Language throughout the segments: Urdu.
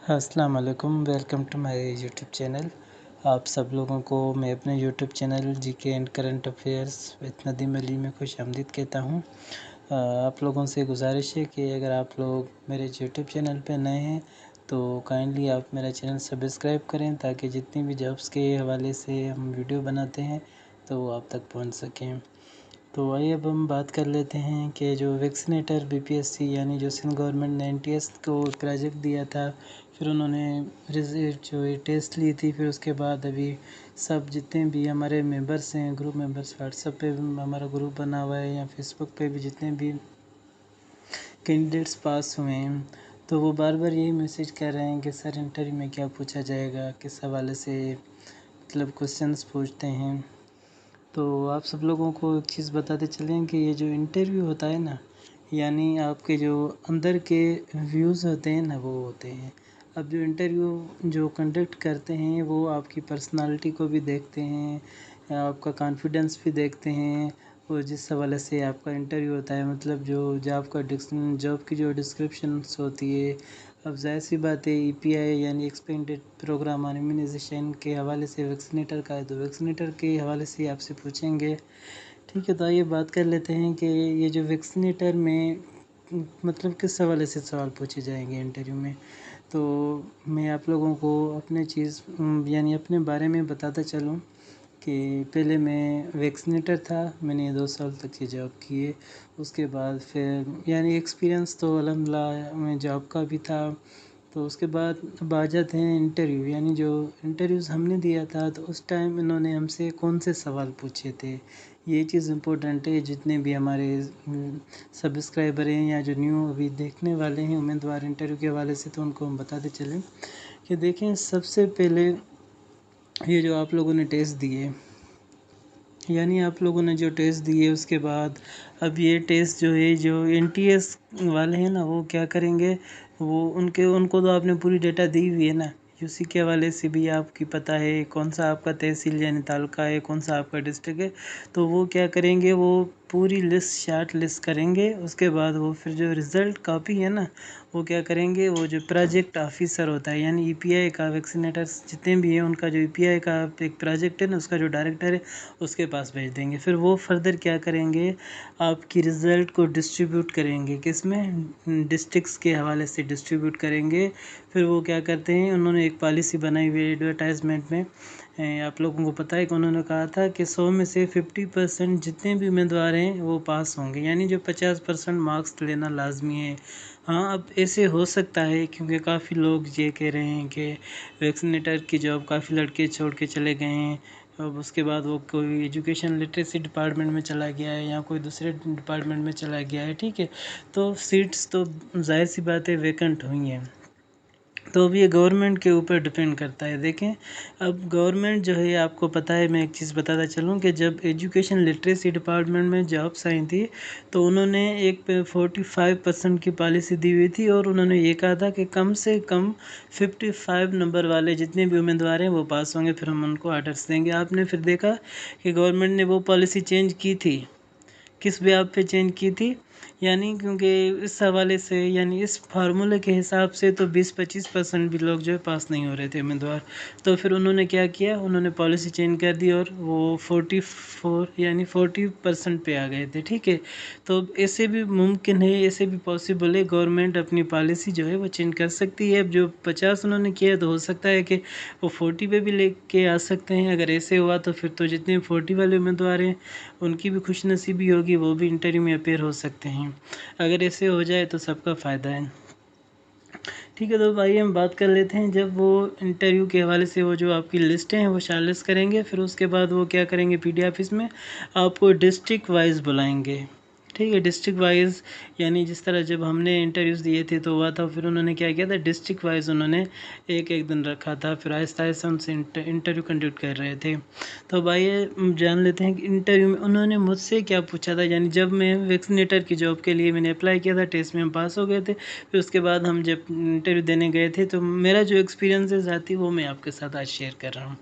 السلام علیکم، welcome to my YouTube channel. آپ سب لوگوں کو میں اپنے YouTube channel G K and current affairs with Nadeem Ali میں خوش آمدید کہتا ہوں۔ آپ لوگوں سے گزارش ہے کہ اگر آپ لوگ میرے یوٹیوب چینل پہ نئے ہیں تو کائنڈلی آپ میرا چینل سبسکرائب کریں تاکہ جتنی بھی جابس کے حوالے سے ہم ویڈیو بناتے ہیں تو وہ آپ تک پہنچ سکیں۔ تو آئیے اب ہم بات کر لیتے ہیں کہ جو ویکسینیٹر بی پی ایس سی یعنی جو سندھ گورنمنٹ نے NTS کو پروجیکٹ دیا تھا، پھر انہوں نے جو ٹیسٹ لی تھی، پھر اس کے بعد ابھی سب جتنے بھی ہمارے ممبرس ہیں، گروپ ممبرس، واٹس ایپ پہ بھی ہمارا گروپ بنا ہوا ہے یا فیس بک پہ بھی جتنے بھی کینڈیڈیٹس پاس ہوئے ہیں تو وہ بار بار یہی میسیج کر رہے ہیں کہ سر انٹرویو میں کیا پوچھا جائے گا، کس حوالے سے مطلب کوسچنس پوچھتے ہیں۔ تو آپ سب لوگوں کو ایک چیز بتاتے چلیں کہ یہ جو انٹرویو ہوتا ہے نا، یعنی آپ کے جو اندر کے ویوز ہوتے ہیں نا وہ ہوتے ہیں۔ اب جو انٹرویو جو کنڈکٹ کرتے ہیں وہ آپ کی پرسنالٹی کو بھی دیکھتے ہیں، آپ کا کانفیڈنس بھی دیکھتے ہیں، اور جس حوالے سے آپ کا انٹرویو ہوتا ہے مطلب جو جاب کی جو ڈسکرپشنس ہوتی ہے۔ اب ظاہر سی بات ہے EPI یعنی ایکسپینڈڈ پروگرام آن امیونائزیشن کے حوالے سے ویکسینیٹر کا ہے تو ویکسینیٹر کے حوالے سے آپ سے پوچھیں گے۔ ٹھیک ہے، تو آئیے بات کر لیتے ہیں کہ یہ جو ویکسینیٹر میں مطلب کس حوالے سے سوال پوچھے جائیں گے انٹرویو میں۔ تو میں آپ لوگوں کو یعنی اپنے بارے میں بتاتا چلوں کہ پہلے میں ویکسینیٹر تھا، میں نے 2 سال تک یہ جاب کی ہے۔ اس کے بعد پھر یعنی ایکسپیرینس تو الحمدللہ میں جاب کا بھی تھا۔ تو اس کے بعد اب آ جاتے ہیں انٹرویو، یعنی جو انٹرویوز ہم نے دیا تھا تو اس ٹائم انہوں نے ہم سے کون سے سوال پوچھے تھے، یہ چیز امپورٹنٹ ہے۔ جتنے بھی ہمارے سبسکرائبر ہیں یا جو نیو ابھی دیکھنے والے ہیں امیدوار انٹرویو کے حوالے سے، تو ان کو ہم بتاتے چلیں کہ دیکھیں سب سے پہلے یہ جو آپ لوگوں نے ٹیسٹ دیے، یعنی آپ لوگوں نے جو ٹیسٹ دیے اس کے بعد اب یہ ٹیسٹ جو ہے جو NTS والے ہیں نا وہ کیا کریں گے، وہ ان کو تو آپ نے پوری ڈیٹا دی ہوئی ہے نا، UC کے حوالے سے بھی آپ کی پتہ ہے کون سا آپ کا تحصیل یعنی تعلقہ ہے، کون سا آپ کا ڈسٹرکٹ ہے۔ تو وہ کیا کریں گے، وہ پوری لسٹ شارٹ لسٹ کریں گے۔ اس کے بعد وہ پھر جو رزلٹ کاپی ہے نا وہ کیا کریں گے، وہ جو پروجیکٹ آفیسر ہوتا ہے یعنی EPI کا، ویکسینیٹرز جتنے بھی ہیں ان کا جو EPI کا ایک پروجیکٹ ہے نا، اس کا جو ڈائریکٹر ہے اس کے پاس بھیج دیں گے۔ پھر وہ فردر کیا کریں گے، آپ کی رزلٹ کو ڈسٹریبیوٹ کریں گے، کس میں، ڈسٹرکٹس کے حوالے سے ڈسٹریبیوٹ کریں گے۔ پھر وہ کیا کرتے ہیں، انہوں نے ایک پالیسی بنائی ہوئی ہے ایڈورٹائزمنٹ میں، آپ لوگوں کو پتہ ہے کہ انہوں نے کہا تھا کہ 100 میں سے 50% جتنے بھی امیدوار ہیں وہ پاس ہوں گے، یعنی جو 50% مارکس لینا لازمی ہے۔ ہاں اب ایسے ہو سکتا ہے کیونکہ کافی لوگ یہ کہہ رہے ہیں کہ ویکسینیٹر کی جاب کافی لڑکے چھوڑ کے چلے گئے ہیں، اب اس کے بعد وہ کوئی ایجوکیشن لٹریسی ڈپارٹمنٹ میں چلا گیا ہے یا کوئی دوسرے ڈپارٹمنٹ میں چلا گیا ہے۔ ٹھیک ہے، تو سیٹس تو ظاہر سی بات ہے ویکنٹ ہوئی ہیں، تو اب یہ گورنمنٹ کے اوپر ڈپینڈ کرتا ہے۔ دیکھیں اب گورنمنٹ جو ہے، آپ کو پتہ ہے، میں ایک چیز بتاتا چلوں کہ جب ایجوکیشن لٹریسی ڈپارٹمنٹ میں جابس آئی تھی تو انہوں نے ایک 45% کی پالیسی دی ہوئی تھی، اور انہوں نے یہ کہا تھا کہ کم سے کم 55 نمبر والے جتنے بھی امیدوار ہیں وہ پاس ہوں گے، پھر ہم ان کو آرڈرس دیں گے۔ آپ نے پھر دیکھا کہ گورنمنٹ نے وہ پالیسی چینج کی تھی، کس بیاب پہ چینج کی تھی، یعنی کیونکہ اس حوالے سے یعنی اس فارمولے کے حساب سے تو 20-25% بھی لوگ جو ہے پاس نہیں ہو رہے تھے امیدوار، تو پھر انہوں نے کیا کیا، انہوں نے پالیسی چینج کر دی اور وہ 44 یعنی 40% پہ آ گئے تھے۔ ٹھیک ہے، تو ایسے بھی ممکن ہے، ایسے بھی پاسبل ہے، گورنمنٹ اپنی پالیسی جو ہے وہ چینج کر سکتی ہے۔ اب جو 50 انہوں نے کیا تو ہو سکتا ہے کہ وہ 40 پہ بھی لے کے آ سکتے ہیں۔ اگر ایسے ہوا تو پھر تو جتنے 40 والے امیدوار ہیں ان کی بھی خوش نصیبی ہوگی، وہ بھی انٹرویو میں اپیئر ہو سکتے ہیں۔ اگر ایسے ہو جائے تو سب کا فائدہ ہے۔ ٹھیک ہے، تو بھائی ہم بات کر لیتے ہیں، جب وہ انٹرویو کے حوالے سے وہ جو آپ کی لسٹیں ہیں وہ شارٹ لسٹ کریں گے، پھر اس کے بعد وہ کیا کریں گے، PD آفس میں آپ کو ڈسٹرکٹ وائز بلائیں گے۔ ٹھیک ہے، ڈسٹرکٹ وائز یعنی جس طرح جب ہم نے انٹرویوز دیے تھے تو ہوا تھا، پھر انہوں نے کیا کیا تھا، ڈسٹرکٹ وائز انہوں نے ایک دن رکھا تھا، پھر آہستہ آہستہ ان سے انٹرویو کنڈکٹ کر رہے تھے۔ تو بھائی جان لیتے ہیں کہ انٹرویو میں انہوں نے مجھ سے کیا پوچھا تھا، یعنی جب میں ویکسینیٹر کی جاب کے لیے میں نے اپلائی کیا تھا، ٹیسٹ میں ہم پاس ہو گئے تھے، پھر اس کے بعد ہم جب انٹرویو دینے گئے تھے تو میرا جو ایکسپیرینس ہے ذاتی وہ میں آپ کے ساتھ آج شیئر کر رہا ہوں۔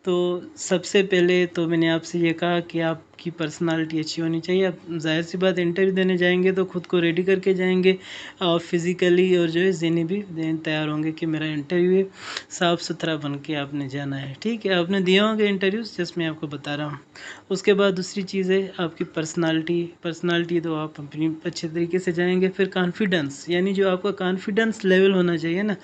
تو سب سے پہلے تو میں نے آپ سے یہ کہا کہ آپ کی پرسنالٹی اچھی ہونی چاہیے. آپ ظاہر سی بات انٹرویو دینے جائیں گے تو خود کو ریڈی کر کے جائیں گے اور فزیکلی اور جو ہے ذہنی بھی تیار ہوں گے کہ میرا انٹرویو ہے. صاف ستھرا بن کے آپ نے جانا ہے. ٹھیک ہے، آپ نے دیا ہوں گے انٹرویوز جس میں آپ کو بتا رہا ہوں. اس کے بعد دوسری چیز ہے آپ کی پرسنالٹی تو آپ اپنی اچھے طریقے سے جائیں گے. پھر کانفیڈنس، یعنی جو آپ کا کانفیڈنس لیول ہونا چاہیے نا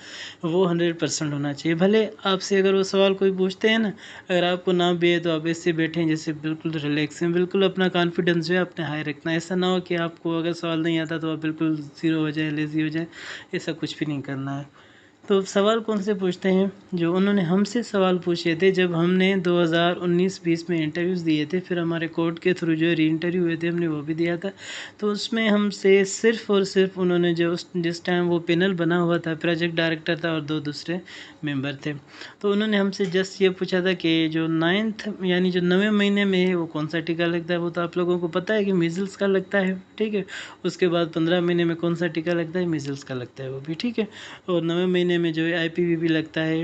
وہ 100% ہونا چاہیے. بھلے آپ سے اگر وہ سوال کوئی پوچھتے ہیں نا، اگر آپ کو نہ بھی ہے تو آپ ایسے بیٹھیں جیسے بالکل ریلیکس ہیں. بالکل اپنا کانفیڈنس جو ہے اپنے ہائی رکھنا ہے. ایسا نہ ہو کہ آپ کو اگر سوال نہیں آتا تو آپ بالکل زیرو ہو جائے، لیزی ہو جائے. ایسا کچھ بھی نہیں کرنا ہے. تو سوال کون سے پوچھتے ہیں؟ جو انہوں نے ہم سے سوال پوچھے تھے جب ہم نے 2019-20 میں انٹرویوز دیے تھے. پھر ہمارے کورٹ کے تھرو جو ری انٹرویو ہوئے تھے ہم نے وہ بھی دیا تھا. تو اس میں ہم سے صرف اور صرف انہوں نے جس ٹائم وہ پینل بنا ہوا تھا، پروجیکٹ ڈائریکٹر تھا اور 2 دوسرے ممبر تھے. تو انہوں نے ہم سے جسٹ یہ پوچھا تھا کہ جو 9th یعنی جو 9ویں مہینے میں ہے وہ کون سا ٹیکا لگتا ہے. وہ تو آپ لوگوں کو پتہ ہے کہ میزلس کا لگتا ہے. ٹھیک ہے. اس کے بعد 15 مہینے میں کون سا ٹیکا لگتا ہے؟ میزلس کا لگتا ہے وہ بھی. ٹھیک ہے. اور 9ویں مہینے میں جو ہے IPV بھی لگتا ہے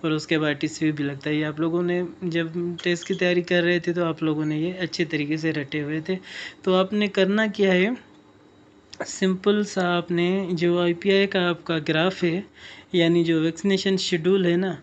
اور اس کے بعد TCV بھی لگتا ہے. یہ آپ لوگوں نے جب ٹیسٹ کی تیاری کر رہے تھے تو آپ لوگوں نے یہ اچھے طریقے سے رٹے ہوئے تھے. تو آپ نے کرنا کیا ہے، سمپل سا آپ نے جو IPI کا آپ کا گراف ہے، یعنی جو ویکسینیشن شیڈول ہے نا،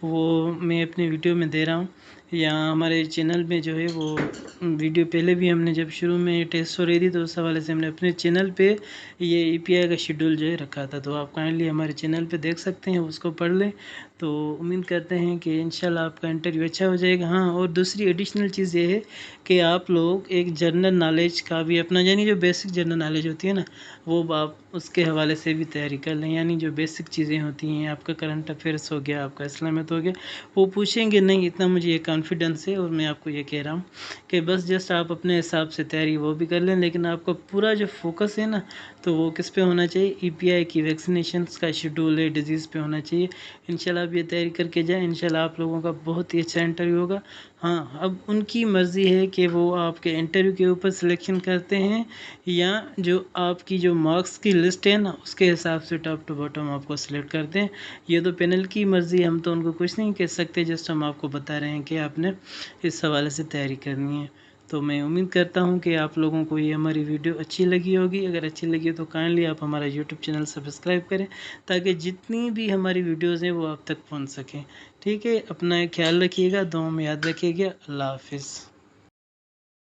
وہ میں اپنے ویڈیو میں دے رہا ہوں. یا ہمارے چینل میں جو ہے وہ ویڈیو پہلے بھی ہم نے جب شروع میں ٹیسٹ ہو رہی تھی تو اس حوالے سے ہم نے اپنے چینل پہ یہ EPI کا شیڈول جو ہے رکھا تھا. تو آپ کائنڈلی ہمارے چینل پہ دیکھ سکتے ہیں، اس کو پڑھ لیں. تو امید کرتے ہیں کہ انشاءاللہ آپ کا انٹرویو اچھا ہو جائے گا. ہاں، اور دوسری ایڈیشنل چیز یہ ہے کہ آپ لوگ ایک جنرل نالج کا بھی اپنا، یعنی جو بیسک جنرل نالج ہوتی ہے نا، وہ آپ اس کے حوالے سے بھی تیاری کر لیں. یعنی جو بیسک چیزیں ہوتی ہیں، آپ کا کرنٹ افیئرس ہو گیا، آپ کا اسلامیت ہو گیا، وہ پوچھیں گے نہیں. اتنا مجھے یہ کانفیڈنس ہے. اور میں آپ کو یہ کہہ رہا ہوں کہ بس جسٹ آپ اپنے حساب سے تیاری وہ بھی کر لیں، لیکن آپ کا پورا جو فوکس ہے نا تو وہ کس پہ ہونا چاہیے؟ EPI کی ویکسینیشنس کا شیڈول ہے، ڈیزیز پہ ہونا چاہیے. انشاءاللہ آپ یہ تیاری کر کے جائیں. انشاءاللہ آپ لوگوں کا بہت ہی اچھا انٹرویو ہوگا. ہاں، اب ان کی مرضی ہے کہ وہ آپ کے انٹرویو کے اوپر سلیکشن کرتے ہیں یا جو آپ کی جو مارکس کی لسٹ ہے نا اس کے حساب سے ٹاپ ٹو باٹم آپ کو سلیکٹ کرتے ہیں. یہ تو پینل کی مرضی ہے، ہم تو ان کو کچھ نہیں کہہ سکتے. جسٹ ہم آپ کو بتا رہے ہیں کہ آپ نے اس حوالے سے تیاری کرنی ہے. تو میں امید کرتا ہوں کہ آپ لوگوں کو یہ ہماری ویڈیو اچھی لگی ہوگی. اگر اچھی لگی تو کائنڈلی آپ ہمارا YouTube چینل سبسکرائب کریں تاکہ جتنی بھی ہماری ویڈیوز ہیں وہ آپ تک پہنچ سکیں. ٹھیک ہے. اپنا خیال رکھیے گا، دعاؤں میں یاد رکھیے گا. اللہ حافظ.